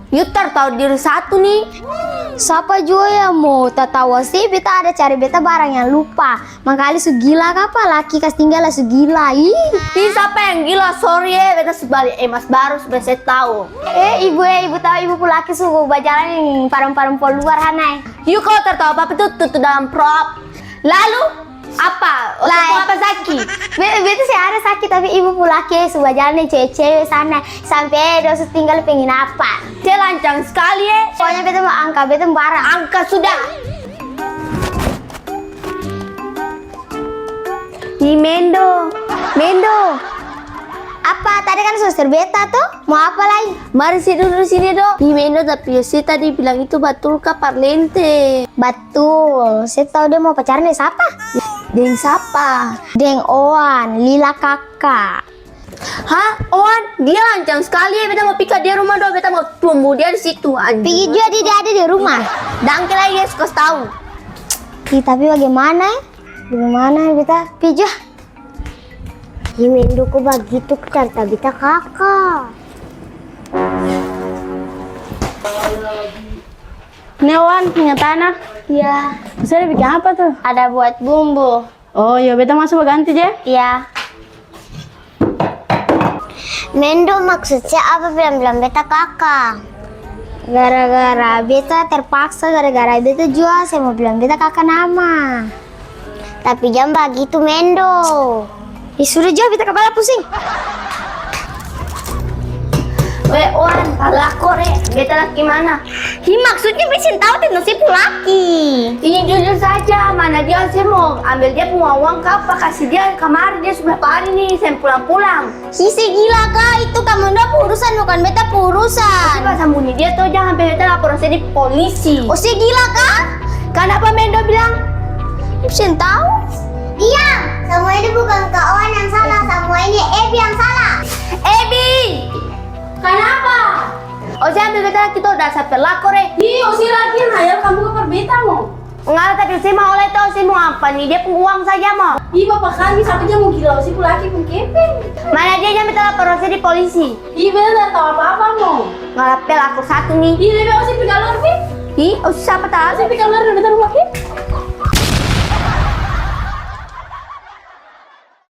Yutar tahu diri satu nih. Siapa juga ya mau tahu sih beta ada cari beta barang yang lupa. Makali sugila apa laki kas tinggal sugila. Ih, Siapa yang gila? Sorry ya, beta sebalik mas baru supaya saya tahu. ibu tahu ibu laki suku bajalan yang parang-parang pol luar hanai. Yuk kalau tertawa apa itu tutup dalam prop. Lalu apa? Apa sakit? Beta sih ada sakit tapi ibu laki suka jalan cewek-cewek sana sampai dosa tinggal pengen apa? Dia lancang sekali ya. Pokoknya beta mau angka beta barang. Angka sudah. Mendo. Apa tadi kan suster beta tuh? Mau apa lagi? Mari dulu sini dong. Mendo tapi si tadi bilang itu betul kah Parlente? Betul. Saya tahu dia mau pacaran dengan siapa? Deng siapa? Deng Oan, Lila kakak. Hah? Oan? Dia lancang sekali ya. Beta mau pikat dia rumah dong. Beta mau tumbuh dia di situ. Pergi juga dia ada di rumah. Dangke lagi guys, kau tahu. Tapi bagaimana? Bagaimana beta? Pergi juga. Mendo kok begitu cerita beta kakak. Ini Wan, punya tanah. Iya. Bisa dibikin apa tuh? Ada buat bumbu. Oh ya, beta masuk ganti je. Iya. Mendo maksudnya apa bilang-bilang beta kakak? Gara-gara beta terpaksa gara-gara beta jual saya mau bilang beta kakak nama. Tapi jangan begitu Mendo. Sudah jauh beta kepala pusing. Oan, lako re. Beta laki mana? Maksudnya bisa tahu tidak sih laki. Ini jujur saja, mana dia sih mau ambil dia punya uang apa kasih dia kamar dia sudah hari nih saya pulang-pulang. Sisi gila kak, itu kamu udah urusan bukan beta urusan. Coba sembunyi dia tuh jangan sampai beta lapor saya di polisi. Oh si gila kak? Kenapa Mendo bilang? Bisa tahu? Iya, semua ini bukan Kak Oan yang salah, semua ini Ebi yang salah. Ebi! Kenapa? Oh saya ambil beta kita udah sampai lapor re. Ih, si lagi ayam kamu ke perbeta mau. Enggak tapi saya mau oleh tahu sih mau apa nih dia punya uang saja mau. Ih, bapak kami sampai dia mau gila si laki pun kepeng. Mana dia jangan beta lapor saya di polisi. Ih, beta tidak tahu apa-apa mau. Ngalapel aku satu nih. Ih, lebih si pikalor nih. Ih, siapa tahu? Si pikalor udah rumah kita.